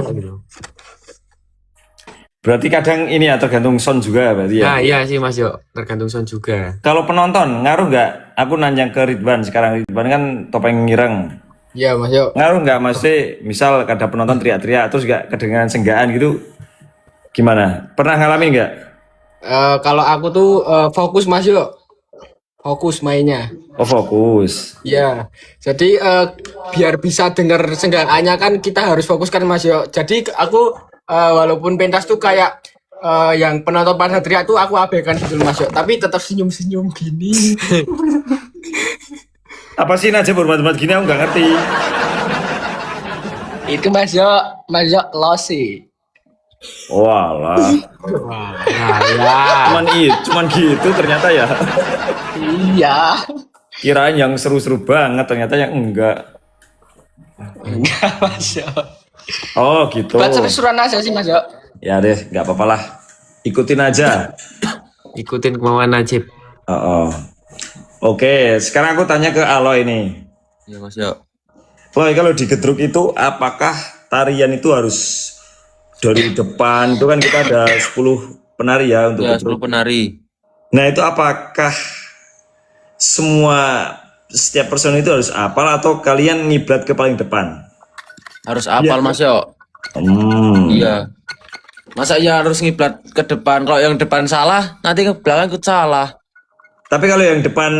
enggak gitu. Berarti kadang ini ya tergantung sound juga berarti ya. Nah iya sih Mas Yo, tergantung sound juga. Kalau penonton ngaruh nggak? Aku nanya ke Ridwan sekarang. Ridwan kan topeng ngireng. Iya Mas Yo. Ngaruh nggak Mas? Misal ada penonton teriak-teriak terus nggak kedengaran senggaan gitu, gimana? Pernah ngalamin nggak? Kalau aku tuh fokus Mas Yo, fokus mainnya. Oh fokus. Ya, jadi biar bisa dengar senggaannya kan kita harus fokuskan Mas Yo. Jadi aku walaupun pentas tuh kayak yang penonton pada teriak tuh aku abaikan gitu Mas Yo. Tapi tetap senyum-senyum gini. Apa sih Najib hormat-hormat gini? Aku nggak ngerti. Itu Mas Yo lossy. Walah. Wah, ya. Cuman gitu ternyata ya. Iya. Kirain yang seru-seru banget, ternyata yang enggak. Enggak Mas Yo. Oh gitu. Buat seru-seruan aja sih Mas Yo. Ya deh, nggak apa-apa lah. Ikutin aja. Ikutin kemauan Najib. Oh. Oke, sekarang aku tanya ke Aloy nih. Iya Mas Yo. Loy, kalau di Gedruk itu apakah tarian itu harus dari depan? Itu kan kita ada 10 penari ya untuk Ya, Gedruk. 10 penari. Nah itu apakah setiap person itu harus hafal atau kalian ngiblat ke paling depan? Harus hafal Mas Yo. Hmm. Iya. Masa ya harus ngiblat ke depan? Kalau yang depan salah, nanti ke belakang ikut salah. Tapi kalau yang depan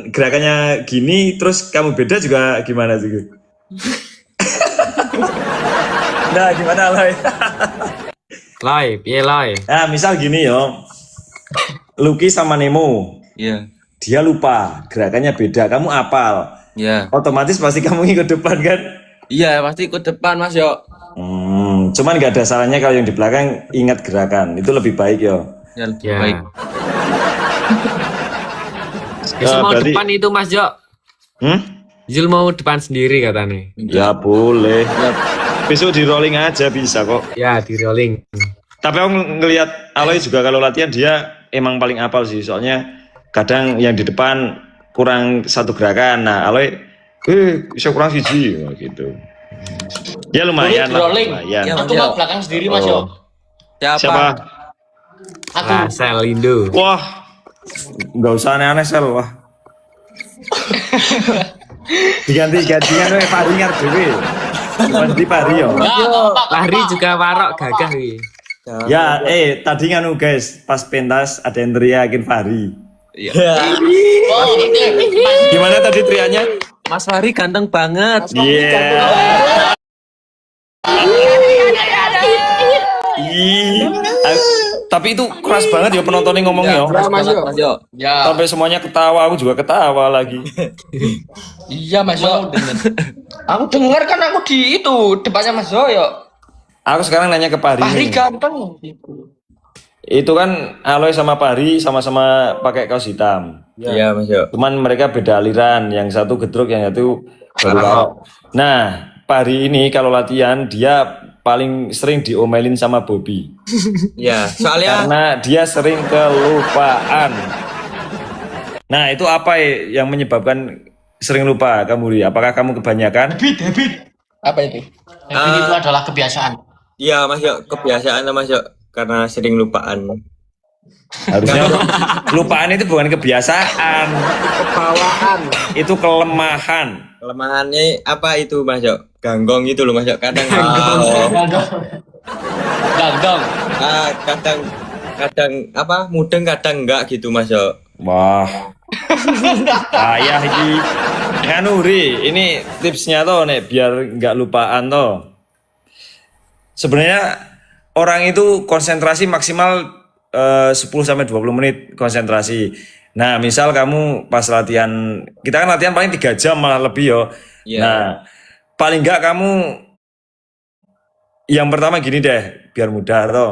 gerakannya gini, terus kamu beda juga gimana sih? Nah gimana Loy? Live, ya live. Nah misal gini yo, Lucky sama Nemo, Iya. dia lupa gerakannya beda, kamu apal, Iya. otomatis pasti kamu ikut depan kan? Iya, pasti ikut depan Mas Yo. Cuman nggak ada salahnya kalau yang di belakang ingat gerakan, itu lebih baik yo. Ya, lebih Ya. baik. Zul mau berarti- depan itu Mas Yo. Zul mau depan sendiri katanya. Ya boleh. Besok di rolling aja bisa kok. Ya di rolling. Tapi aku ngelihat Aloy juga kalau latihan dia emang paling apal sih, soalnya kadang yang di depan kurang satu gerakan. Nah Aloy, bisa kurang siji gitu. Ya lumayan lah. rolling. Lumayan. Ya, Aku mau belakang sendiri Mas Yo. Siapa? Aku Lah, saya Lindo. Wah, nggak usah aneh-aneh Sel, wah. Diganti-gantian we Fahri ngarep dhewe. Mesti Fahri yo. Lari juga warok gagah wi. Ya, tadi nganu guys, pas pentas ada yang teriakin Fahri. Oh, ini Gimana tadi teriaknya? Mas Fahri ganteng banget. Iya. Ih, tapi itu keras banget ya penontonnya ngomong ya. Keras Mas banget, Yo. Mas Yo. Ya. Sampai semuanya ketawa, aku juga ketawa lagi. Iya Mas Yo. Aku dengar kan aku di itu depannya Mas Yo. Aku sekarang nanya ke Pari. Fahri nih. ganteng. Itu kan Aloy sama Pari sama-sama pakai kaos hitam. Iya Mas Yo. Cuman mereka beda aliran, yang satu gedruk, yang satu baru lauk. Nah, Pari ini kalau latihan dia paling sering diomelin sama Bobby. Iya, soalnya Karena dia sering kelupaan. Nah, itu apa yang menyebabkan sering lupa kamu, Ri? Apakah kamu kebanyakan? Apa itu? Itu adalah kebiasaan. iya Mas Yo, kebiasaan Mas Yo karena sering lupaan. Harusnya kelupaan itu bukan kebiasaan, Bawaan. itu kelemahan. Kelemahannya apa itu Mas Yo? Ganggong itu loh Mas Yo. Kadang Gandong. kadang apa mudeng kadang enggak gitu Mas Yo. Wah, ayah ini nganu Ri, ini tipsnya toh nek biar nggak lupaan toh. Sebenarnya orang itu konsentrasi maksimal 10-20 menit konsentrasi. Nah, misal kamu pas latihan, kita kan latihan paling 3 jam malah lebih yo. Iya. Nah, paling enggak kamu yang pertama gini deh, biar mudah toh.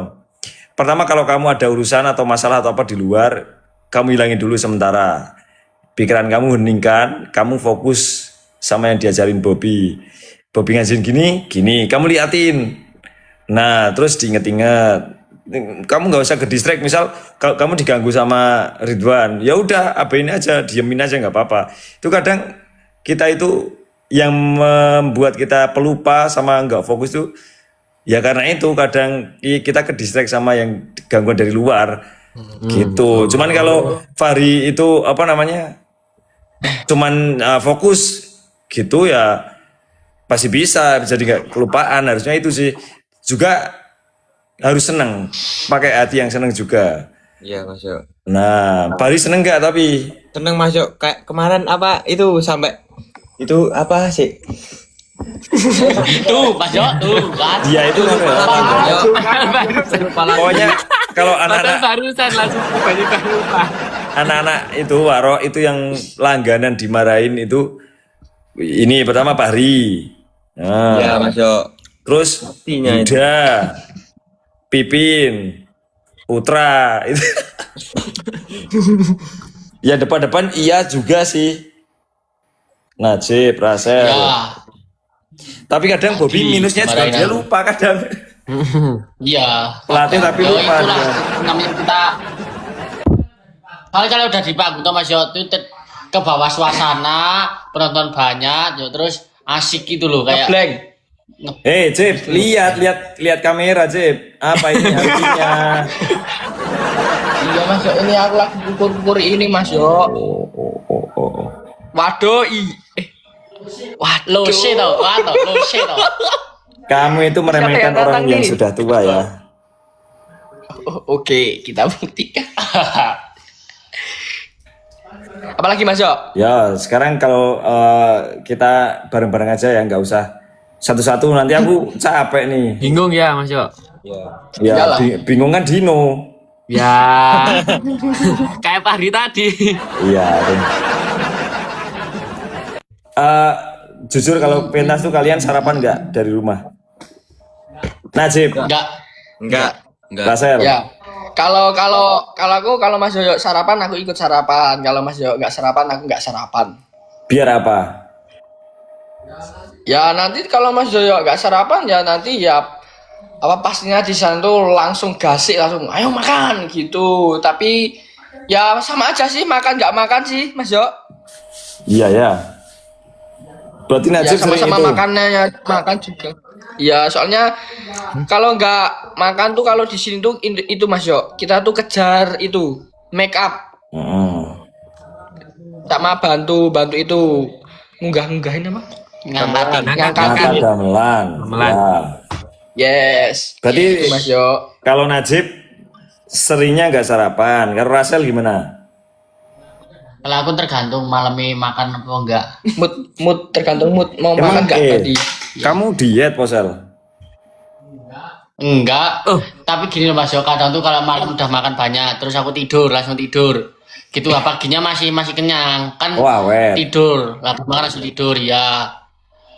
Pertama kalau kamu ada urusan atau masalah atau apa di luar, kamu hilangin dulu sementara. Pikiran kamu heningkan, kamu fokus sama yang diajarin Bobby. Bobby ngajarin gini, kamu liatin. Nah, terus diinget-inget. Kamu nggak usah ke distract. Misal kamu diganggu sama Ridwan, ya udah abain aja, diemin aja nggak apa-apa. Itu kadang kita itu yang membuat kita pelupa sama nggak fokus tuh Ya karena itu kadang kita ke distract sama yang gangguan dari luar gitu. Cuman kalau Fahri itu apa namanya? Cuman fokus gitu ya pasti bisa jadi nggak kelupaan. Harusnya itu sih juga harus seneng, pakai hati yang seneng juga. Iya Mas Yo. Nah, Fahri seneng nggak tapi? Tenang Mas Yo, kayak kemarin apa itu sampai itu apa sih? Tuh, Mas Yo, tuh kan. Dia itu pokoknya kalau anak-anak barusan langsung tiba-tiba lupa. anak-anak itu waro itu yang langganan dimarahin itu ini pertama Fahri. Nah, Iya Mas Yo. terus Pastinya itu. Yuda, Pipin, Putra itu. Ya depan-depan iya juga sih. Najib, Rasel. Ya, Tapi kadang Bobby minusnya juga dimarahin dia aku. lupa kadang. iya. Pelatih tapi Ya, lupa itulah dia. namanya kita. Kalau udah di panggung tuh Mas Yo, itu ke bawah suasana, penonton banyak, ya, terus asik gitu loh kayak. Blank. Cip, lihat kamera, Cip. Apa ini artinya? Iya Mas Yo, ini aku lagi kukur-kukur ini Mas Yo. Oh. Waduh, Lo sih tau, lo sih tau. Kamu itu meremehkan Siapa yang orang datang yang nih? sudah tua ya. Oke, kita buktikan. Apalagi Mas Yo? Ya, sekarang kalau kita bareng-bareng aja ya, nggak usah satu-satu. Nanti aku capek nih. Bingung ya Mas Yo. Ya, Iyalah. bingung kan Dino. Ya. Kayak Fahri tadi. Iya. Jujur kalau pentas tuh kalian sarapan nggak dari rumah? Najib, Enggak. Enggak. Rasel. Ya. Kalau Mas Yoyo sarapan aku ikut sarapan. Kalau Mas Yoyo nggak sarapan aku nggak sarapan. Biar apa? Ya nanti kalau Mas Yoyo nggak sarapan ya nanti ya apa pastinya di sana tuh langsung gasik langsung ayo makan gitu. Tapi ya sama aja sih makan nggak makan sih Mas Yo. Iya ya. Berarti Ya Najib sering sama-sama itu. makannya ya makan juga. Ya soalnya kalau nggak makan tuh kalau di sini tuh itu Mas Yo kita tuh kejar itu make up sama bantu itu ngunggah-ngunggahin apa? Ngangkatin. Ngangkatin. Ngangkat gamelan. Gamelan. Ya. Yes. Berarti Itu, Mas Yo. kalau Najib seringnya nggak sarapan. Kalau Rasel gimana? Kalau aku tergantung malamnya makan apa enggak. Mood tergantung mood mau makan nggak tadi. Kamu diet, Posel? Enggak. Tapi gini loh Mas Yo, kadang tuh kalau malam udah makan banyak, terus aku tidur, langsung tidur. Gitu paginya masih kenyang. Kan Wah, wet. tidur, langsung makan langsung tidur ya.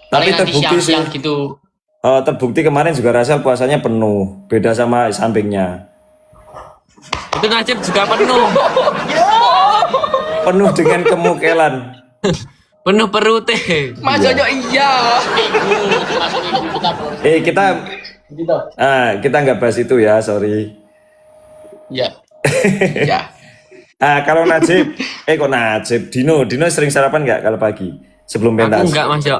Tapi Paling nanti terbukti sih. siang-siang gitu. Terbukti kemarin juga Rasel puasanya penuh. Beda sama sampingnya. Itu Najib juga penuh. Penuh dengan kemukelan. Penuh perutnya. Mas Yoyo iya. Masuk minggu kita bos. Kita nggak bahas itu ya, sorry. Ya. Ya. Kalau Najib, kok Najib, Dino sering sarapan nggak kalau pagi sebelum Aku pentas? enggak Mas Yo.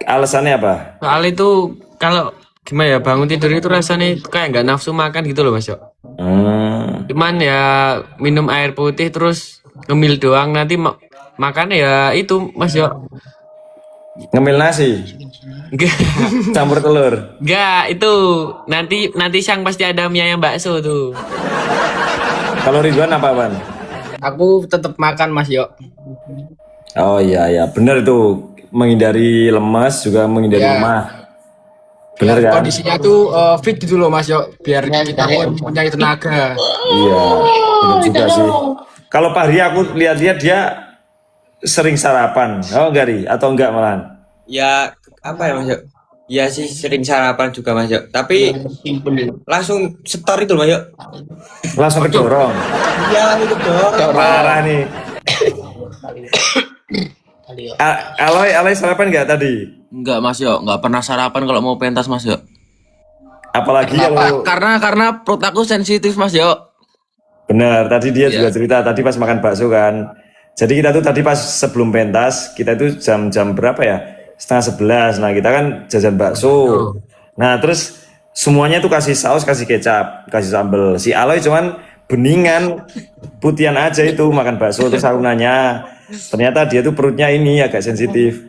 Alasannya apa? Soal itu kalau gimana ya bangun tidur itu rasanya kayak nggak nafsu makan gitu loh Mas Yo. Cuman ya minum air putih terus ngemil doang nanti makan ya itu Mas Yo. Ngemil nasi, Enggak. campur telur. Enggak, itu nanti siang pasti ada mie ayam bakso tuh. Kalau Ridwan apa, Wan? Aku tetap makan Mas Yo. Oh iya, bener itu. Menghindari lemas juga menghindari Ya. lemah. Bener kan? Kondisinya tuh fit gitu loh Mas Yo, biar kita punya tenaga. Iya, bener juga sih. Kalau Fahri aku lihat-lihat dia sering sarapan. Oh enggak, Ri? Atau enggak malahan? Ya apa ya Mas Yo? Ya sih sering sarapan juga Mas Yo. Tapi langsung setor itu Mas Yo. Langsung kedorong. Iya langsung kedor. Parah nih. Aloy sarapan enggak tadi? Enggak Mas Yo, enggak pernah sarapan kalau mau pentas Mas Yo. Apalagi kalau Karena perut aku sensitif Mas Yo. benar, tadi dia juga cerita tadi pas makan bakso kan. Jadi kita tuh tadi pas sebelum pentas, kita tuh jam berapa ya? 10:30. Nah, kita kan jajan bakso. Nah, terus semuanya tuh kasih saus, kasih kecap, kasih sambel. Si Aloy cuman beningan, putihan aja itu makan bakso. Terus aku nanya, ternyata dia tuh perutnya ini agak sensitif.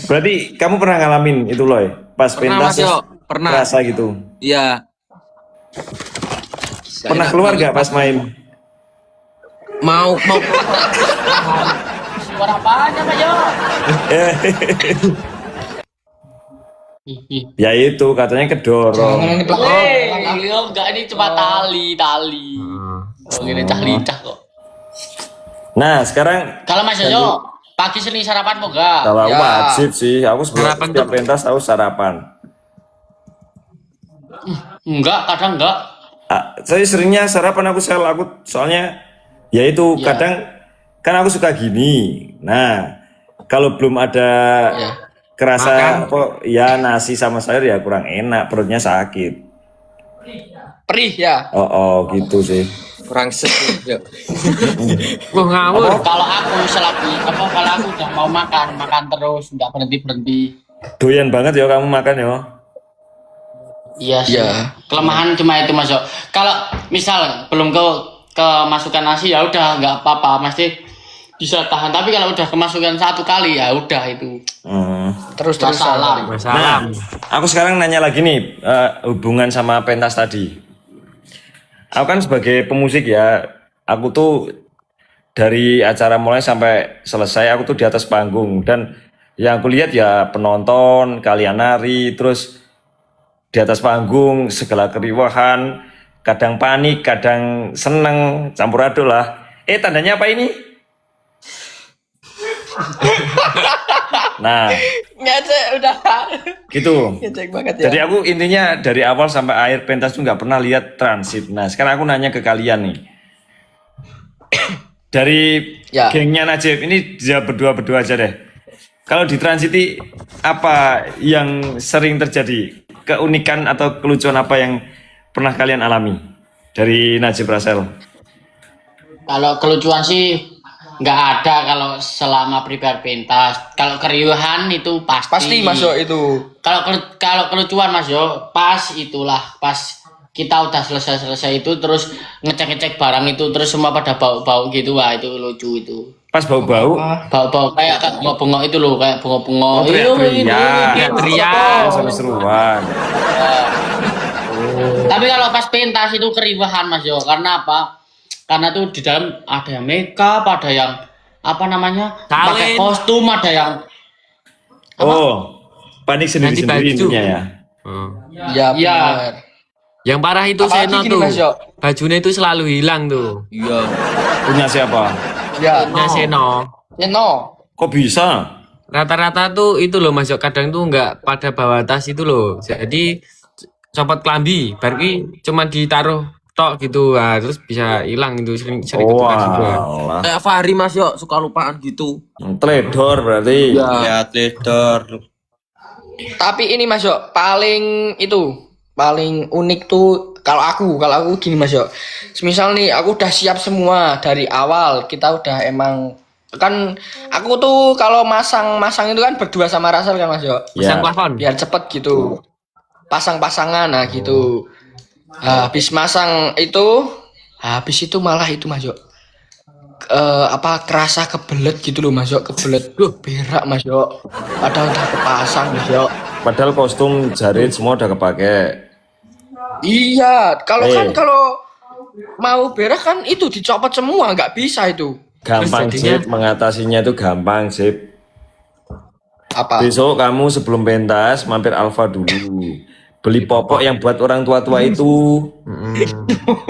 Berarti kamu pernah ngalamin itu Loy? Pas Pernah, pentas Mas, yo. Pernah. kerasa gitu. Iya. Pernah keluar gak pas main? Mau Suara apaan Mas Yo? Ya itu katanya kedorong. Enggak ini cuma tali. Oh, ini cah lincah kok. Nah sekarang Kalau Mas Yo, pagi sering sarapan mau enggak? kalau Ya. wajib sih, aku sebelum Sarapan setiap tuh. pentas tahu sarapan. Enggak, kadang enggak. Saya seringnya sarapan aku soalnya ya itu Ya. kadang kan aku suka gini. Nah kalau belum ada Ya. kerasa apa ya nasi sama sayur ya kurang enak, perutnya sakit. Perih ya. Oh gitu sih. kurang sedih, yo. Wah ngawur. Kalau aku kalau aku udah mau makan terus, enggak berhenti. Doyan banget ya kamu makan ya. Iya sih. Iya. Kelemahan cuma itu Mas Yo. Kalau misal belum kemasukan nasi ya udah nggak apa-apa, pasti bisa tahan. Tapi kalau udah kemasukan satu kali ya udah itu. Terus Masalah. Masalah. Aku sekarang nanya lagi nih hubungan sama pentas tadi. Aku kan sebagai pemusik ya, aku tuh dari acara mulai sampai selesai aku tuh di atas panggung dan yang aku lihat ya penonton, kalian nari, terus di atas panggung segala keriuhan, kadang panik, kadang seneng, campur aduk lah. Tandanya apa ini? Nah, Ngecek udah. gitu. Ngecek banget ya. Jadi aku intinya dari awal sampai akhir pentas tuh nggak pernah lihat transit. Nah sekarang aku nanya ke kalian nih. Dari Ya. gengnya Najib ini dia berdua aja deh. Kalau di transiti apa yang sering terjadi? Keunikan atau kelucuan apa yang pernah kalian alami dari Najib Rasel? Kalau kelucuan sih nggak ada kalau selama prepare pentas. Kalau keriuhan itu pasti. Pasti Mas Yo itu. Kalau kelucuan Mas Yo, pas kita udah selesai itu terus ngecek barang itu terus semua pada bau-bau gitu, wah itu lucu itu. Pas bau-bau, Bau-bau kayak bengok-bengok itu loh, kayak bengok-bengok. Oh, teriak-teriak. Teriak. seru-seruan. Tapi kalau pas pentas itu keriuhan Mas Yo, karena apa? Karena tuh di dalam ada yang makeup, ada yang apa namanya? Pakai Talent. kostum, ada yang Oh, panik Ganti sendiri-sendiri baju. intinya ya. Oh. Ya, Iya. benar. Yang parah itu Apalagi Seno gini, tuh. Mas Yo. Bajunya itu selalu hilang tuh. Iya. Punya siapa? Ya. Punya Seno. Seno. Kok bisa? Rata-rata tuh itu loh Mas Yo, kadang tuh nggak pada bawa tas itu loh. Jadi copot kelambi, berarti cuma ditaruh tok gitu, nah, terus bisa hilang itu sering ketukar juga. Walah. Kayak Fahri, Mas, yo, suka lupaan gitu. Teledor berarti. Iya. Ya, ledor. Tapi ini Mas Yo, paling unik tuh kalau aku gini Mas Yo. Misal nih aku udah siap semua dari awal, kita udah emang kan aku tuh kalau masang itu kan berdua sama Rasel kan Mas Yo. Pasang Ya. plafon. Biar cepet gitu. Pasang-pasangan nah gitu. Habis masang itu, habis itu malah itu Mas Yo. Kerasa kebelet gitu loh Mas Yo, kebelet berak Mas Yo. Padahal udah kepasang Mas Yo. Padahal kostum jarit semua udah kepake. Iya, kalau Eh. kan kalau mau berak kan itu dicopot semua, nggak bisa itu. Gampang Terus jadinya- Sip, mengatasinya itu gampang Sip. Apa? Besok kamu sebelum pentas mampir Alfa dulu. Beli popok yang buat orang tua-tua itu.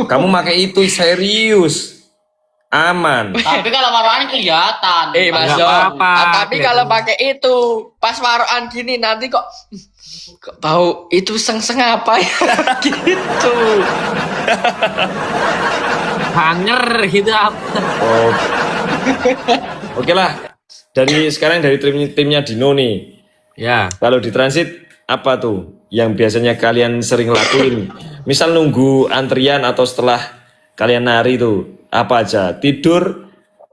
Kamu pakai itu serius. Aman. Tapi kalau waroan kelihatan. Mas Nggak Yo, apa-apa, tapi kelihatan. kalau pakai itu pas waroan gini nanti kok bau itu seng-seng apa ya gitu. Hanger gitu apa. Oh. Oke lah. Sekarang dari timnya Dino nih. Ya, Kalau di transit apa tuh yang biasanya kalian sering lakuin? Misal nunggu antrian atau setelah kalian nari tuh apa aja? Tidur,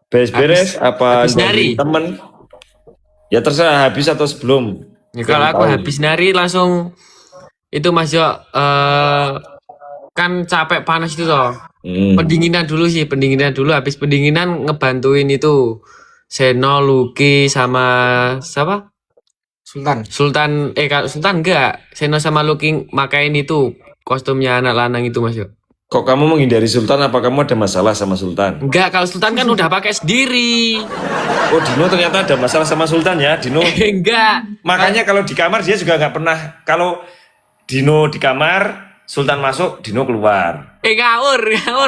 beres-beres, apa habis nari. temen? Ya terserah habis atau sebelum. ya, kalau aku Tahu. habis nari langsung itu Mas Yo kan capek panas itu toh. Pendinginan dulu, habis pendinginan ngebantuin itu Seno, Lucky sama siapa? Sultan. Kalau Sultan enggak, Seno sama Lucky makain itu kostumnya anak lanang itu Mas Yo. Kok kamu menghindari Sultan? Apa kamu ada masalah sama Sultan? Enggak, kalau Sultan kan udah pakai sendiri. Oh, Dino ternyata ada masalah sama Sultan ya, Dino. Enggak. Makanya kalau di kamar dia juga nggak pernah. Kalau Dino di kamar, Sultan masuk, Dino keluar. Ngawur,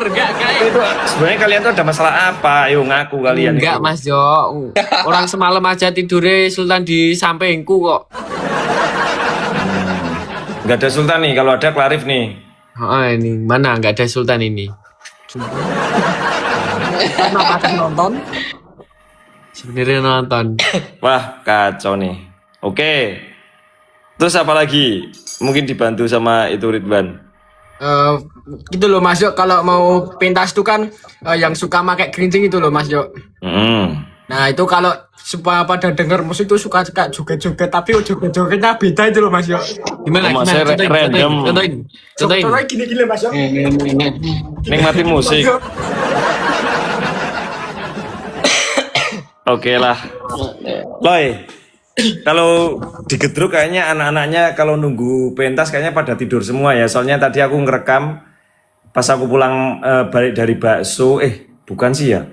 enggak. Itu sebenarnya kalian tuh ada masalah apa? Ayo ngaku kalian. Enggak itu. Mas Jo, orang semalam aja tidurnya Sultan di sampingku kok. Nggak ada Sultan nih. Kalau ada Clarif nih. Oh ini mana nggak ada Sultan ini? Kenapa nonton? Sebenarnya nonton. Wah, kacau nih. Oke. Terus apa lagi? Mungkin dibantu sama itu Ridwan. Gitu loh Mas Yo, kalau mau pentas tuh kan yang suka pakai kerincing itu loh Mas Yo. Nah itu kalau supaya pada denger musik tuh suka joget-joget, tapi joget-jogetnya beda itu loh Mas Yo. Gimana? Oh, Mas, saya random. Contohin. Contohnya gini-gini Mas Yo. Nikmatin musik. Oke lah. Loy, kalau di Gedruk kayaknya anak-anaknya kalau nunggu pentas kayaknya pada tidur semua ya. Soalnya tadi aku ngerekam pas aku pulang balik dari bakso. Bukan sih ya?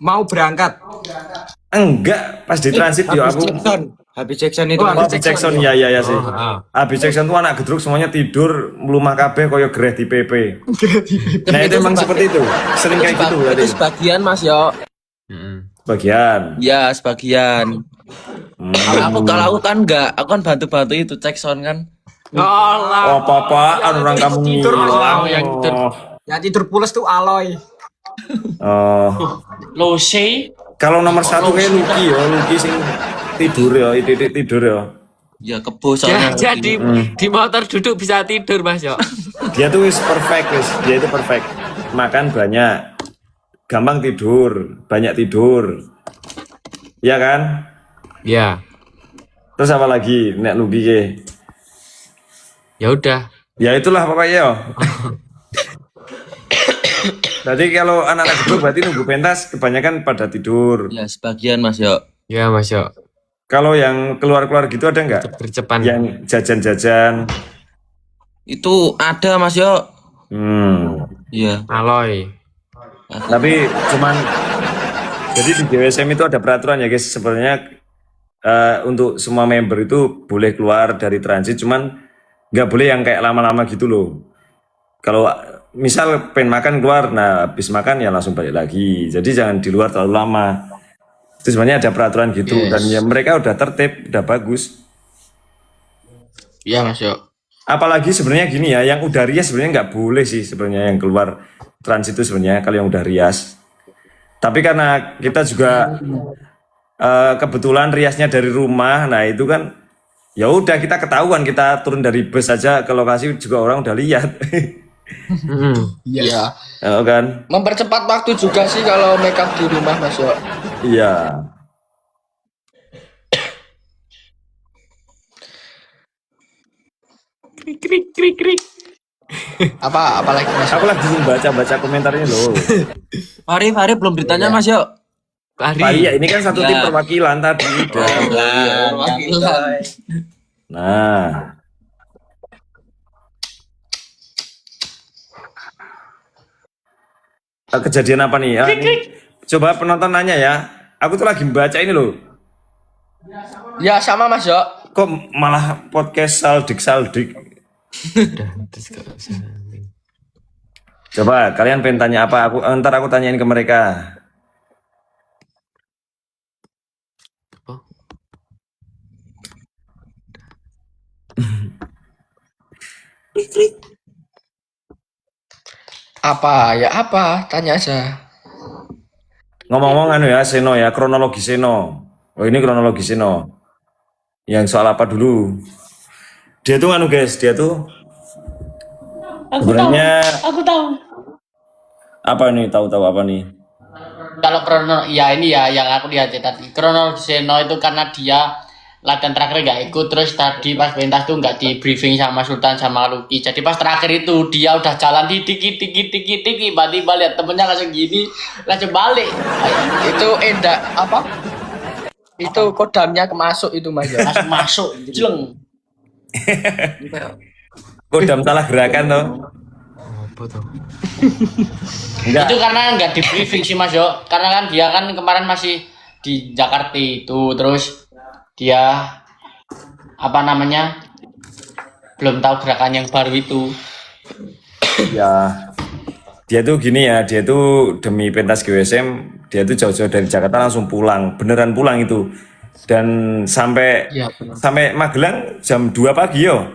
Mau berangkat. Enggak, pas di transit yo aku. Habis Jackson itu. Habis Jackson ya sih. Habis Jackson tuh anak Gedruk semuanya tidur melumah kabeh koyo greh di PP. Nah itu emang seperti itu. Sering kayak gitu Itu berarti. sebagian Mas Yo. Bagian. Ya sebagian. Kalau aku kan enggak, aku kan bantu-bantu itu cek sound kan. Oh apa-apaan orang kamu tidur, ngilang. yang tidur. Yang tidur pules tuh Aloy. Oh. Lose. Kalau nomor satu kayak Lucky sing tidur ya, tidur ya. Ya kebo soalnya. Jadi di motor duduk bisa tidur Mas Yo. Dia tuh perfect, dia itu perfect. Makan banyak, gampang tidur, banyak tidur. Iya kan? Ya, Terus apa lagi? Nek Lucky ke? ya udah. Ya itulah pokoknya yo. Berarti kalau anak-anak Gedruk berarti nunggu pentas kebanyakan pada tidur. Ya sebagian Mas Yo. Ya Mas Yo. Kalau yang keluar-keluar gitu ada nggak? Gercepan. Yang jajan-jajan. Itu ada Mas Yo. Iya. Aloy. Tapi cuman jadi di DWSM itu ada peraturan ya guys. Sebenarnya untuk semua member itu boleh keluar dari transit, cuman nggak boleh yang kayak lama-lama gitu loh. Kalau misal pengen makan keluar, nah habis makan ya langsung balik lagi. Jadi jangan di luar terlalu lama. Itu sebenarnya ada peraturan gitu dan ya mereka udah tertib, udah bagus. Iya Mas Yo. Apalagi sebenarnya gini ya, yang udah rias sebenarnya nggak boleh sih sebenarnya yang keluar transit itu sebenarnya kalau yang udah rias. Tapi karena kita juga kebetulan riasnya dari rumah, nah itu kan ya udah kita ketahuan, kita turun dari bus aja ke lokasi juga orang udah lihat. Iya. Ya kan? Mempercepat waktu juga sih kalau make up di rumah Mas Yo. Iya. Krik. Apa lagi Mas? Aku lagi baca komentarnya loh. Fari belum ditanya Mas Yo. Pak iya, ini kan satu tim Ya. perwakilan tadi. Nah, kejadian apa nih? Ini, coba penonton nanya ya. Aku tuh lagi membaca ini loh. Ya sama Mas Yo. Kok malah podcast saldik? Coba kalian pengen tanya apa? Ntar aku tanyain ke mereka. Apa? Tanya aja. Ngomong-ngomong anu ya, Seno ya, kronologi Seno. Oh ini kronologi Seno. Yang soal apa dulu? Dia tuh anu guys, dia tuh sebenarnya Aku tahu. apa nih? Tahu-tahu apa nih? Kalau krono ya ini ya yang aku lihat ya tadi. Kronologi Seno itu karena dia latihan terakhir nggak ikut, terus tadi pas pentas tuh nggak di briefing sama Sultan sama Lucky. Jadi pas terakhir itu dia udah jalan dikit tiba-tiba lihat temennya langsung gini, langsung balik. Itu enggak apa? Itu kodamnya kemasuk itu Mas Yo. Langsung masuk, jeleng. Kodam salah gerakan toh. Apa tuh? Enggak. Itu karena nggak di briefing sih Mas Yo. Karena kan dia kan kemarin masih di Jakarta itu, terus dia apa namanya belum tahu gerakan yang baru itu. Ya, dia tuh gini ya, dia tuh demi pentas GWSM, dia tuh jauh-jauh dari Jakarta langsung pulang, beneran pulang itu. Dan sampai Iya, benar. sampai Magelang jam 2 pagi yo.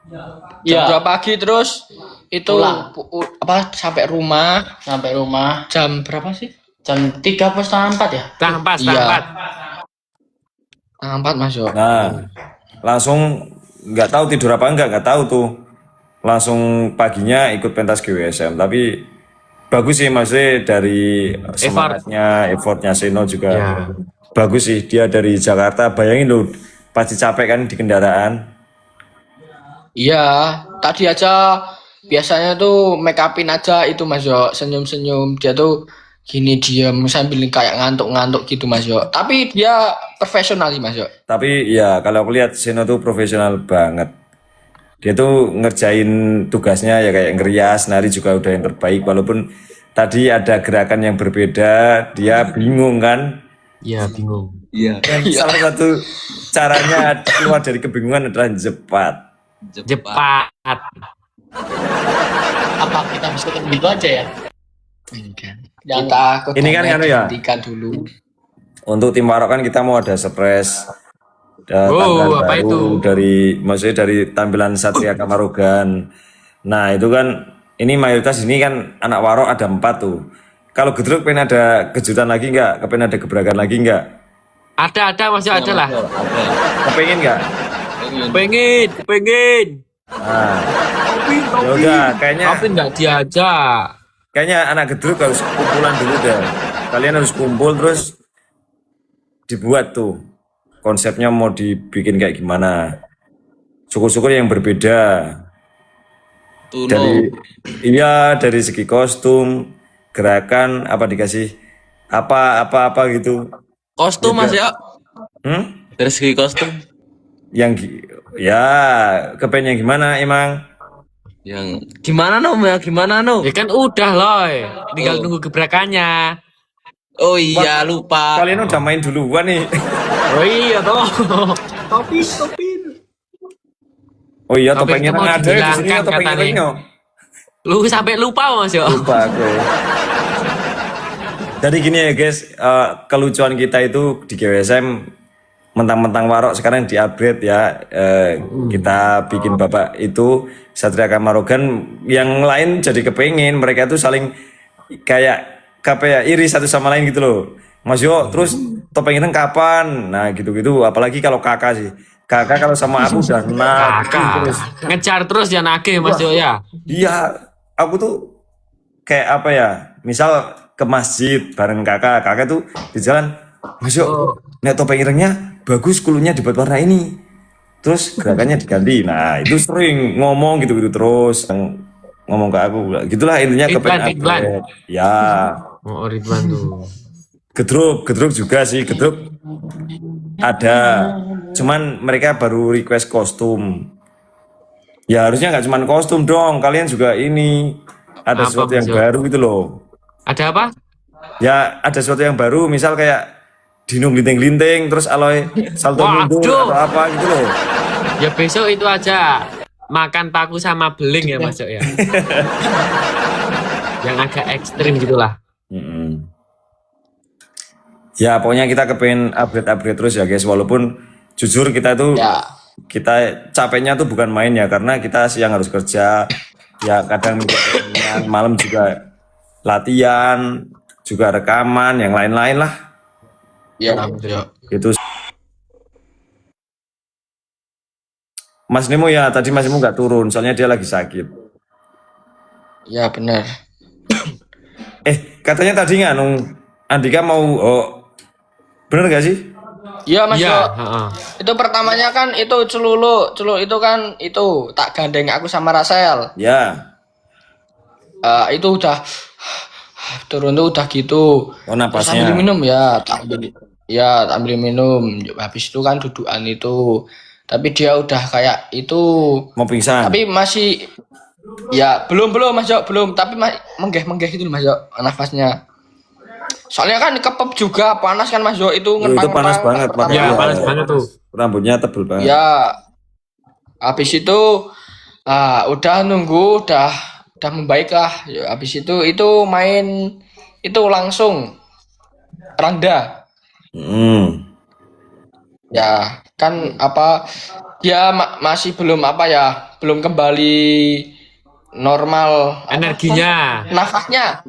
Jam 2 Iya, pagi terus itu Pulang. apa sampai rumah sampai rumah jam berapa sih? jam 3 atau setengah 4 ya. Setengah Iya. 4. Setengah 4 Mas Yo. Nah, langsung nggak tahu tidur apa nggak tahu tuh. Langsung paginya ikut pentas GWSM, tapi bagus sih maksudnya dari semangatnya, effortnya Seno juga Ya. bagus sih. Dia dari Jakarta, bayangin loh, pasti capek kan di kendaraan. Iya, tadi aja biasanya tuh make upin aja itu Mas Yo, senyum-senyum. Dia tuh gini diam sambil kayak ngantuk-ngantuk gitu Mas Yo. Tapi dia profesional sih Mas Yo. Tapi ya kalau aku lihat Seno tuh profesional banget. Dia tuh ngerjain tugasnya ya kayak ngerias, nari juga udah yang terbaik. Walaupun tadi ada gerakan yang berbeda, dia bingung kan. Iya, bingung. Dan salah satu caranya keluar dari kebingungan adalah jepat. Cepat. Apa kita bisa ketemu gitu aja ya? Jangan. Kita Ini kan anu ya. hentikan dulu. Untuk tim Warok kan kita mau ada surprise. Ada Oh, tampilan apa baru itu? maksudnya dari tampilan Satria Kamarogan. Nah itu kan, ini mayoritas ini kan anak Warok ada 4 tuh. Kalau Gedruk pengen ada kejutan lagi nggak? Pengen ada gebrakan lagi nggak? Ada masih ada lah. Kepengen nggak? Pengen. Nah, ya udah kayaknya Tapi nggak diajak. kayaknya anak Gedruk harus kumpulan dulu deh. Kalian harus kumpul terus dibuat tuh konsepnya mau dibikin kayak gimana. Syukur-syukur yang berbeda dari dari segi kostum, gerakan apa dikasih apa gitu. Kostum Mas ya. Hmm? Dari segi kostum Ya kepengen yang gimana emang? yang gimana no ya gimana no? Ya kan udah loh. Tinggal nunggu gebrakannya. Oh iya lupa. Kalian udah main duluan nih. Oh iya toh. Oh iya Topik topeng itu mau ireng ada di sini dihilangkan topeng katanya. irengnya. Lu sampai lupa Mas Yo. Lupa gue. Jadi gini ya guys, kelucuan kita itu di GWSM mentang-mentang Warok sekarang di-upgrade ya. Kita bikin bapak itu Satria Kamarogan, yang lain jadi kepengen, mereka tuh saling kayak iri satu sama lain gitu loh. Mas Yo, terus topeng ireng kapan? Nah gitu-gitu, apalagi kalau kakak sih. Kakak kalau sama aku udah nagih terus. Ngejar terus ya nagih Mas Yo ya. Iya, aku tuh kayak apa ya? Misal ke masjid bareng kakak tuh di jalan, Mas Yo, nek topeng irengnya bagus, kulunya dibuat warna ini. Terus gerakannya diganti. Nah, itu sering ngomong gitu-gitu terus ngomong ke aku. Gitulah intinya kepengen Ridwan. upgrade. Ya, Oh Ridwan tuh. Gedruk juga sih, Gedruk ada. Cuman mereka baru request kostum. Ya harusnya nggak cuman kostum dong, kalian juga ini ada Apa, sesuatu yang Mas Yo? baru gitu loh. Ada apa? Ya ada sesuatu yang baru, misal kayak Dino glinting-glinting, terus Aloy salto mundur Waduh. atau apa gitu loh. Ya besok itu aja. Makan paku sama beling ya Mas Yo ya. Yang agak ekstrim gitulah. Mm-mm. Ya pokoknya kita kepengen upgrade terus ya guys, walaupun jujur kita tuh Ya. kita capeknya tuh bukan main ya, karena kita siang harus kerja ya, kadang kepengen, malam juga latihan, juga rekaman, yang lain-lain lah Ya, Mas Yo. gitu. Mas Nemo ya, tadi Mas Nemo nggak turun soalnya dia lagi sakit. Ya benar. Katanya tadi nggak Andika mau, bener gak sih? Iya Mas Iya, Yo. heeh. Itu pertamanya kan itu celulu itu kan itu tak gandeng aku sama Rasel. Ya. Itu udah turun tuh udah gitu. Oh, Terus ambil napasnya. minum tak ambil minum. Habis itu kan dudukan itu. Tapi dia udah kayak itu. Mau pingsan. Tapi masih ya belum Mas Yo, belum. Tapi menggeh gitu Mas Yo nafasnya. Soalnya kan kepep juga panas kan Mas Yo itu Itu panas banget, pertama. Iya, Iya. panas banget tuh. Rambutnya tebel banget. Ya, habis itu udah nunggu, udah membaik lah. Ya, habis itu main itu langsung rangda. Ya, kan apa dia masih belum belum kembali normal Energinya, nafasnya,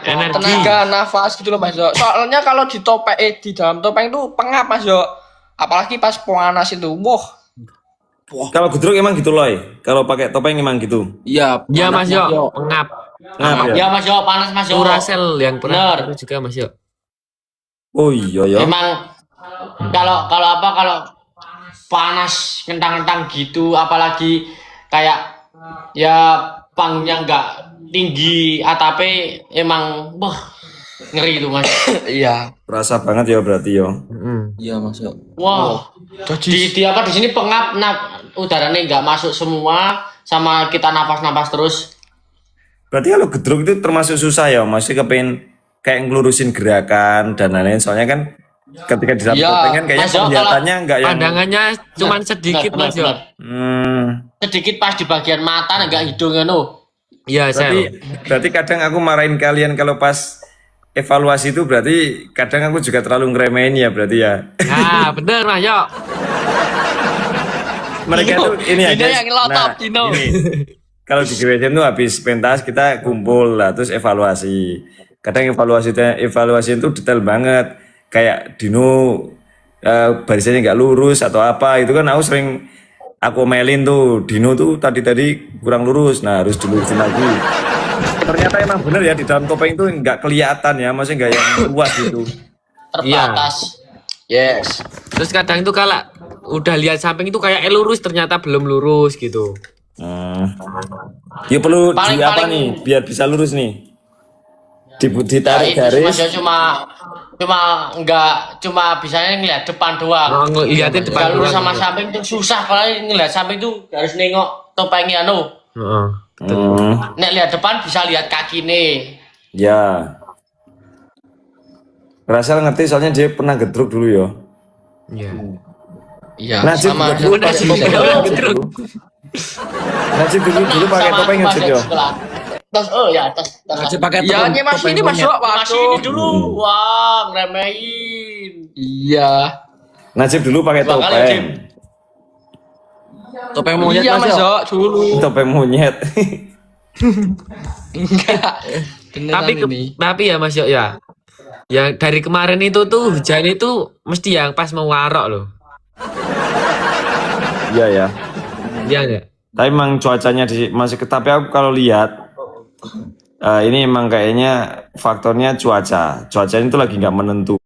energi. tenaga nafas gitu loh Mas Yo. Soalnya kalau di dalam topeng tuh pengap Mas Yo. Apalagi pas panas itu. Wah, Kalau gudruk emang gitu loh. Kalau pakai topeng emang gitu. Iya, Iya panas, Mas Yo, pengap. Ngap ya? Ya Mas Yo, panas Mas Yo. Urasel yang pernah Bener. itu juga Mas Yo. Oh iya ya. Emang kalau panas kentang-kentang gitu, apalagi kayak ya panggungnya nggak tinggi, atapnya emang ngeri itu Mas. iya. Berasa banget ya berarti ya. Iya Mas Yo. Wah, di apa di sini pengap, udaranya nggak masuk semua, sama kita nafas terus. Berarti kalau gudruk itu termasuk susah ya. Masih kepengen kayak ngelurusin gerakan dan lain-lain. Soalnya kan ketika di dalam Iya, topeng kan kayaknya Mas Yo, penglihatannya nggak yang. Pandangannya cuman sedikit Benar, Mas Yo. benar. Sedikit pas di bagian mata, nggak hidung no. Iya, Berarti, Sel. berarti kadang aku marahin kalian kalau pas evaluasi itu berarti kadang aku juga terlalu ngeremehin ya berarti ya. Nah, bener Mas Yo. Mereka Dino, tuh ini ya Dino guys. yang ngelotop, Dino. Gini, kalau di GWSM tuh habis pentas kita kumpul lah terus evaluasi. Kadang evaluasi itu detail banget. Kayak Dino barisannya nggak lurus atau apa itu kan aku omelin tuh Dino tuh tadi kurang lurus. Nah harus dilurusin lagi. Ternyata emang bener ya di dalam topeng itu nggak kelihatan ya, maksudnya nggak yang luas gitu. Terbatas. Yes. Terus kadang itu kalau udah lihat samping itu kayak lurus ternyata belum lurus gitu. Ya perlu Paling- di apa paling- nih biar bisa lurus nih. Ya, Ditarik itu garis. Mas Yo cuma bisanya ngeliat depan doang. Ngeliatin depan Kalau lurus doang sama gitu. samping tuh susah, kalau ngeliat samping tuh harus nengok topengnya no. Heeh. Nek lihat depan bisa lihat kaki nih. Ya. Rasel ngerti soalnya dia pernah gedruk dulu ya. Iya. Iya, Najib sama juga dulu Udah pakai sih, topeng. kalau gedruk. Najib dulu pakai Sama topeng aku pas Najib di ya. sekolah. Terus tes. Masih pakai Iya, topeng- ini masih topeng ini Mas monyet. Yo Masih waktu. ini dulu. Wah, ngeremehin. Iya. Najib dulu pakai Dua kali, topeng. Najib. Topeng monyet Iya Mas Mas Yo. Yo dulu. Topeng monyet. Enggak. Beneran ini. Tapi ya Mas Yo ya. Yang dari kemarin itu tuh hujan itu mesti yang pas mau warok loh. Iya ya. Iya enggak? Tapi emang cuacanya masih tapi aku kalau lihat ini emang kayaknya faktornya cuaca. Cuacanya itu lagi nggak menentu.